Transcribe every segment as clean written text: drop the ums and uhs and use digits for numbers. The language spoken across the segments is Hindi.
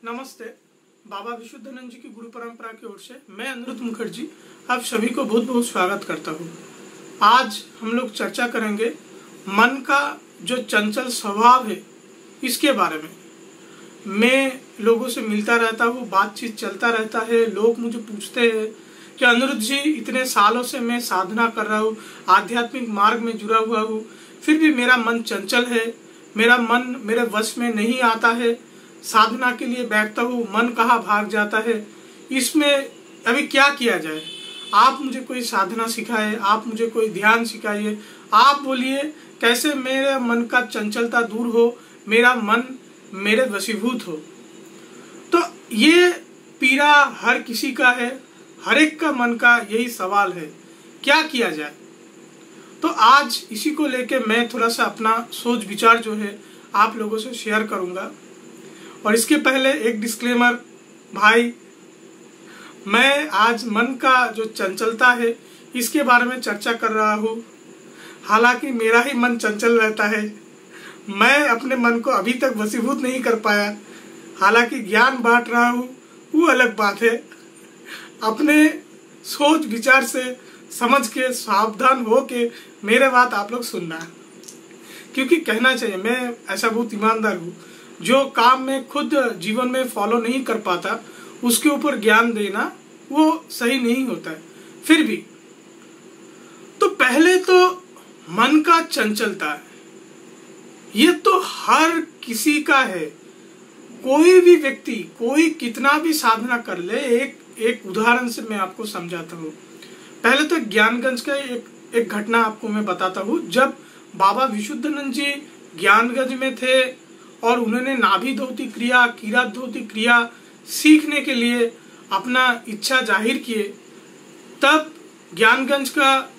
नमस्ते। बाबा विशुद्धानंद जी की गुरु परंपरा की ओर से मैं अनिरुद्ध मुखर्जी आप सभी को बहुत बहुत स्वागत करता हूँ। आज हम लोग चर्चा करेंगे मन का जो चंचल स्वभाव है इसके बारे में। मैं लोगों से मिलता रहता हूँ, बातचीत चलता रहता है। लोग मुझे पूछते हैं कि अनिरुद्ध जी, इतने सालों से मैं साधना कर रहा हूँ, आध्यात्मिक मार्ग में जुड़ा हुआ हूँ, फिर भी मेरा मन चंचल है, मेरा मन मेरे वश में नहीं आता है। साधना के लिए बैठता हूँ, मन कहाँ भाग जाता है। इसमें अभी क्या किया जाए? आप मुझे कोई साधना सिखाए, आप मुझे कोई ध्यान सिखाइए। आप बोलिए कैसे मेरे मन का चंचलता दूर हो, मेरा मन मेरे वशीभूत हो। तो ये पीड़ा हर किसी का है, हर एक का मन का यही सवाल है, क्या किया जाए। तो आज इसी को लेके मैं थोड़ा सा अपना सोच विचार जो है आप लोगों से शेयर करूंगा। और इसके पहले एक डिस्क्लेमर, भाई मैं आज मन का जो चंचलता है इसके बारे में चर्चा कर रहा हूँ। हालांकि मेरा ही मन चंचल रहता है, मैं अपने मन को अभी तक वशीभूत नहीं कर पाया। हालांकि ज्ञान बांट रहा हूँ वो अलग बात है। अपने सोच विचार से समझ के सावधान हो के मेरे बात आप लोग सुनना है, क्योंकि कहना चाहिए मैं ऐसा बहुत ईमानदार हूँ। जो काम में खुद जीवन में फॉलो नहीं कर पाता उसके ऊपर ज्ञान देना वो सही नहीं होता है। फिर भी तो पहले तो मन का चंचलता है, ये तो हर किसी का है। कोई भी व्यक्ति कोई कितना भी साधना कर ले, एक उदाहरण से मैं आपको समझाता हूँ। पहले तो ज्ञानगंज का एक घटना आपको मैं बताता हूँ। जब बाबा विशुद्धानंद जी ज्ञानगंज में थे और उन्होंने नाभि धोती क्रिया, किरात धोती क्रिया सीखने के लिए अपना इच्छा जाहिर किए, तब ज्ञानगंज का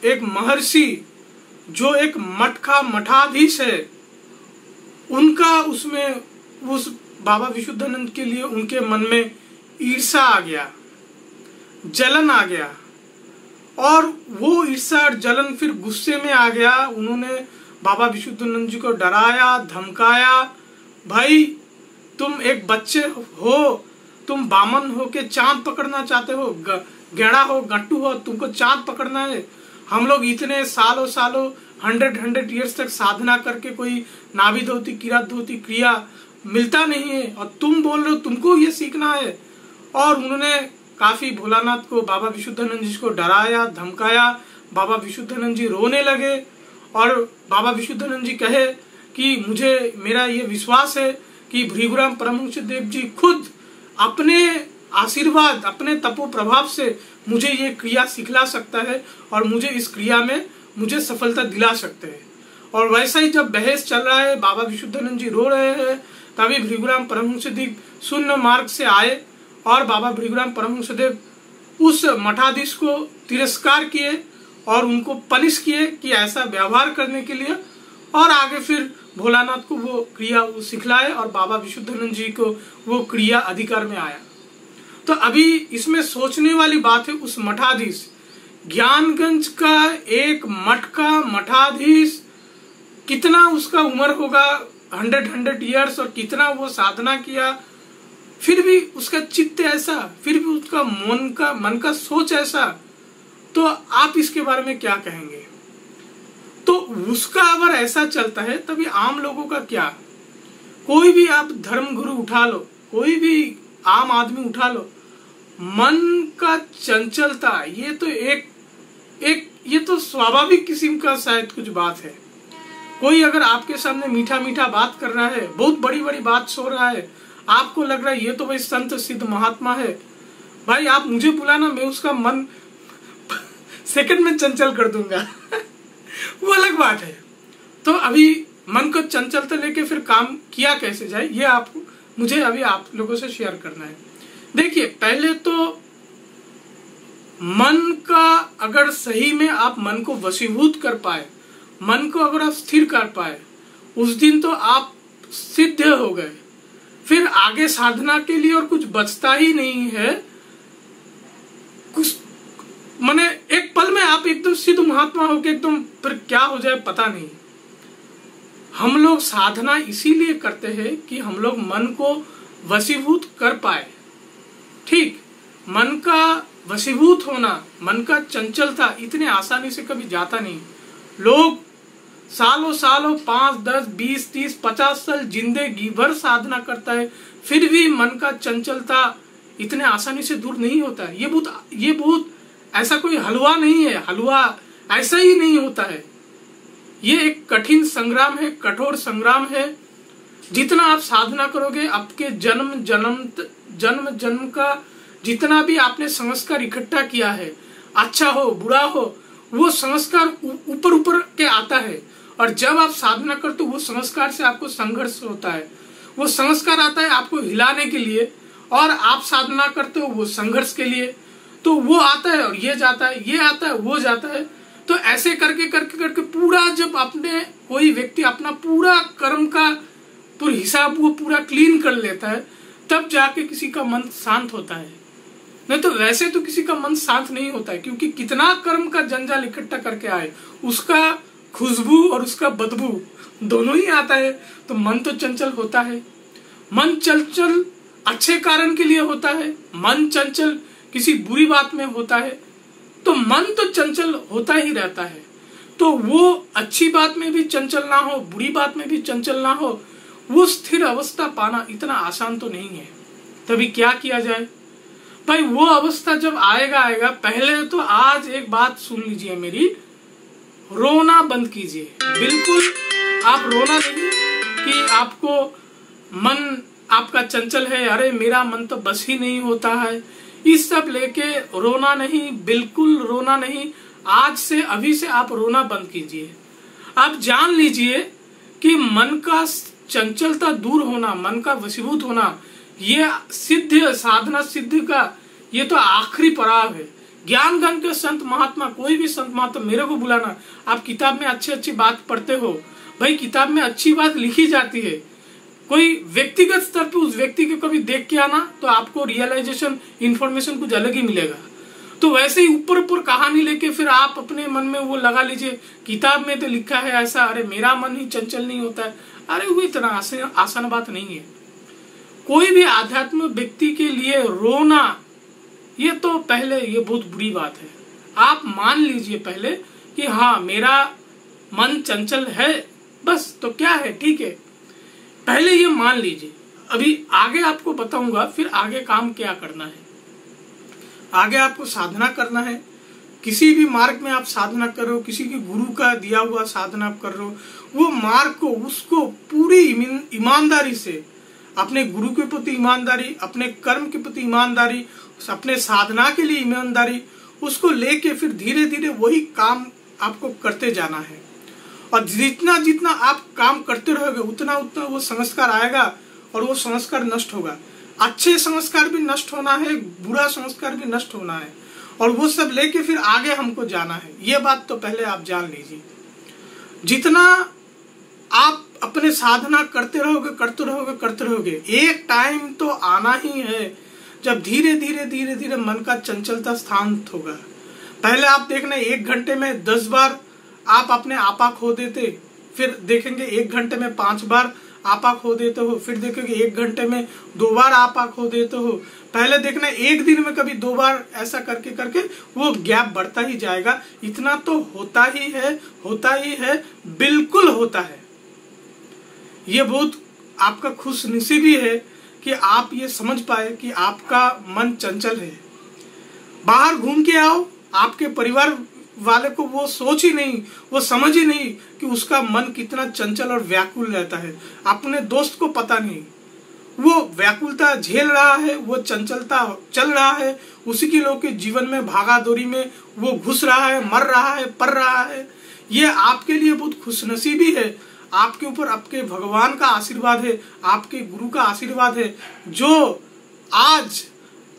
एक महर्षि जो एक मठ का मठाधीश है, उनका उसमें उस बाबा विशुद्धानंद के लिए उनके मन में ईर्षा आ गया, जलन आ गया। और वो ईर्षा और जलन फिर गुस्से में आ गया। उन्होंने बाबा विशुद्धानंद जी को डराया, धमकाया, भाई तुम एक बच्चे हो, तुम बामन हो के चांद पकड़ना चाहते हो, गेड़ा हो, गट्टू हो, तुमको चांद पकड़ना है। हम लोग इतने सालों 100 ईयर्स तक साधना करके कोई नाभि धोती किरात धोती क्रिया मिलता नहीं है, और तुम बोल रहे हो तुमको ये सीखना है। और उन्होंने काफी भोलानाथ को, बाबा विशुद्धानंद जी को डराया, धमकाया। बाबा विशुद्धानंद जी रोने लगे और बाबा विशुद्धानंद जी कहे कि मेरा ये विश्वास है कि भृगुराम परमहंस देव जी खुद अपने आशीर्वाद, अपने तपो प्रभाव से मुझे ये क्रिया सिखला सकता है और मुझे इस क्रिया में मुझे सफलता दिला सकते हैं। और वैसा ही जब बहस चल रहा है, बाबा विशुद्धानंद जी रो रहे हैं, तभी भृगुराम परमहंस देव शून्य मार्ग से आए और बाबा भृगुराम परमहंस देव उस मठाधीश को तिरस्कार किए और उनको पनिश किए कि ऐसा व्यवहार करने के लिए। और आगे फिर भोलानाथ को वो क्रिया सिखलाए और बाबा विशुद्धानंद जी को वो क्रिया अधिकार में आया। तो अभी इसमें सोचने वाली बात है, उस मठाधीश, ज्ञानगंज का एक मठ का मठाधीश, कितना उसका उम्र होगा, 100 ईयर्स, और कितना वो साधना किया, फिर भी उसका चित्त ऐसा, फिर भी उसका मन का सोच ऐसा। तो आप इसके बारे में क्या कहेंगे? तो उसका अगर ऐसा चलता है तभी आम लोगों का क्या? कोई भी आप धर्म गुरु उठा लो, कोई भी आम आदमी उठा लो, मन का चंचलता ये तो ये तो स्वाभाविक किस्म का शायद कुछ बात है। कोई अगर आपके सामने मीठा मीठा बात कर रहा है, बहुत बड़ी बड़ी बात सो रहा है, आपको लग रहा है ये तो भाई संत सिद्ध महात्मा है, भाई आप मुझे बुलाना, मैं उसका मन सेकंड में चंचल कर दूंगा वो अलग बात है। तो अभी मन को चंचलता लेके फिर काम किया कैसे जाए, ये मुझे अभी आप लोगों से शेयर करना है। देखिए, पहले तो मन का अगर सही में आप मन को वशीभूत कर पाए, मन को अगर आप स्थिर कर पाए, उस दिन तो आप सिद्ध हो गए। फिर आगे साधना के लिए और कुछ बचता ही नहीं है। कुछ माने एक पल में आप एकदम सिद्ध महात्मा हो के एकदम फिर क्या हो जाए पता नहीं। हम लोग साधना इसीलिए करते हैं कि हम लोग मन को वशीभूत कर पाए। ठीक, मन का वशीभूत होना, मन का चंचलता इतने आसानी से कभी जाता नहीं। लोग सालों सालों 5, 10, 20, 30, 50 साल जिंदगी भर साधना करता है, फिर भी मन का चंचलता इतने आसानी से दूर नहीं होता है। ये बहुत ऐसा कोई हलवा नहीं है, हलवा ऐसा ही नहीं होता है। ये एक कठिन संग्राम है, कठोर संग्राम है। जितना आप साधना करोगे, आपके जन्म जन्म का जितना भी आपने संस्कार इकट्ठा किया है, अच्छा हो बुरा हो, वो संस्कार ऊपर ऊपर के आता है। और जब आप साधना करते हो, वो संस्कार से आपको संघर्ष होता है। वो संस्कार आता है आपको हिलाने के लिए, और आप साधना करते हो वो संघर्ष के लिए। तो वो आता है और ये जाता है, ये आता है वो जाता है। तो ऐसे करके करके करके पूरा, जब अपने कोई व्यक्ति अपना पूरा कर्म का पूरा हिसाब वो पूरा क्लीन कर लेता है, तब जाके किसी का मन शांत होता है। नहीं तो वैसे तो किसी का मन शांत नहीं होता है, क्योंकि कितना कर्म का जंजाल इकट्ठा करके आए, उसका खुशबू और उसका बदबू दोनों ही आता है। तो मन तो चंचल होता है। मन चंचल अच्छे कारण के लिए होता है, मन चंचल किसी बुरी बात में होता है। तो मन तो चंचल होता ही रहता है। तो वो अच्छी बात में भी चंचल ना हो, बुरी बात में भी चंचल ना हो, वो स्थिर अवस्था पाना इतना आसान तो नहीं है। तभी क्या किया जाए भाई, वो अवस्था जब आएगा, पहले तो आज एक बात सुन लीजिए मेरी, रोना बंद कीजिए। बिल्कुल आप रोना नहीं कि आपको मन आपका चंचल है, अरे मेरा मन तो बस ही नहीं होता है, इस सब लेके रोना नहीं, बिल्कुल रोना नहीं। आज से, अभी से आप रोना बंद कीजिए। आप जान लीजिए कि मन का चंचलता दूर होना, मन का वशीभूत होना, ये सिद्ध साधना सिद्ध का ये तो आखिरी पड़ाव है। ज्ञान गण के संत महात्मा, कोई भी संत महात्मा, मेरे को बुलाना। आप किताब में अच्छी अच्छी बात पढ़ते हो भाई, किताब में अच्छी बात लिखी जाती है। कोई व्यक्तिगत स्तर पे उस व्यक्ति को कभी देख के आना, तो आपको रियलाइजेशन, इंफॉर्मेशन कुछ अलग ही मिलेगा। तो वैसे ही ऊपर ऊपर कहानी लेके फिर आप अपने मन में वो लगा लीजिए, किताब में तो लिखा है ऐसा, अरे मेरा मन ही चंचल नहीं होता है। अरे वो इतना आसान बात नहीं है। कोई भी आध्यात्म व्यक्ति के लिए रोना, ये तो पहले ये बहुत बुरी बात है। आप मान लीजिए पहले कि हाँ मेरा मन चंचल है, बस तो क्या है, ठीक है, पहले ये मान लीजिए। अभी आगे आपको बताऊंगा फिर आगे काम क्या करना है। आगे आपको साधना करना है। किसी भी मार्ग में आप साधना कर रहे हो, किसी के गुरु का दिया हुआ साधना आप कर रहे हो, वो मार्ग को, उसको पूरी ईमानदारी से, अपने गुरु के प्रति ईमानदारी, अपने कर्म के प्रति ईमानदारी, अपने साधना के लिए ईमानदारी, उसको लेके फिर धीरे धीरे वही काम आपको करते जाना है। और जितना जितना आप काम करते रहोगे, उतना उतना वो संस्कार आएगा और वो संस्कार नष्ट होगा। अच्छे संस्कार भी नष्ट होना है, बुरा संस्कार भी नष्ट होना है, और वो सब लेके फिर आगे हमको जाना है। ये बात तो पहले आप जान लीजिए। जितना आप अपने साधना करते रहोगे, एक टाइम तो आना ही है जब धीरे धीरे मन का चंचलता शांत होगा। पहले आप देखना 1 घंटे में 10 बार आप अपने आपा खो देते, फिर देखेंगे 1 घंटे में 5 बार आपा खो देते हो, फिर देखेंगे 1 घंटे में 2 बार आपा खो देते हो। पहले देखना 1 दिन में कभी 2 बार, ऐसा करके करके वो गैप बढ़ता ही जाएगा। इतना तो होता ही है, बिल्कुल होता है। ये बहुत आपका खुशनसीबी है कि आप ये समझ पाए कि आपका मन चंचल है। बाहर घूम के आओ, आपके परिवार वाले को वो सोच ही नहीं, वो समझ ही नहीं कि उसका मन कितना चंचल और व्याकुल रहता है। अपने दोस्त को पता नहीं, वो व्याकुलता झेल रहा है, वो चंचलता चल रहा है, उसी के लोग के जीवन में भागादौड़ी में वो घुस रहा है, मर रहा है, पड़ रहा है। ये आपके लिए बहुत खुशनसीबी है। आपके ऊपर आपके भगवान का आशीर्वाद है, आपके गुरु का आशीर्वाद है, जो आज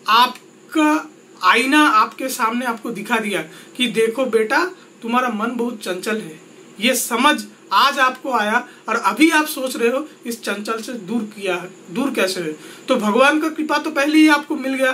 आपका आईना आपके सामने आपको दिखा दिया कि देखो बेटा, तुम्हारा मन बहुत चंचल है। ये समझ आज आपको आया और अभी आप सोच रहे हो इस चंचल से दूर कैसे है। तो भगवान का कृपा तो पहले ही आपको मिल गया।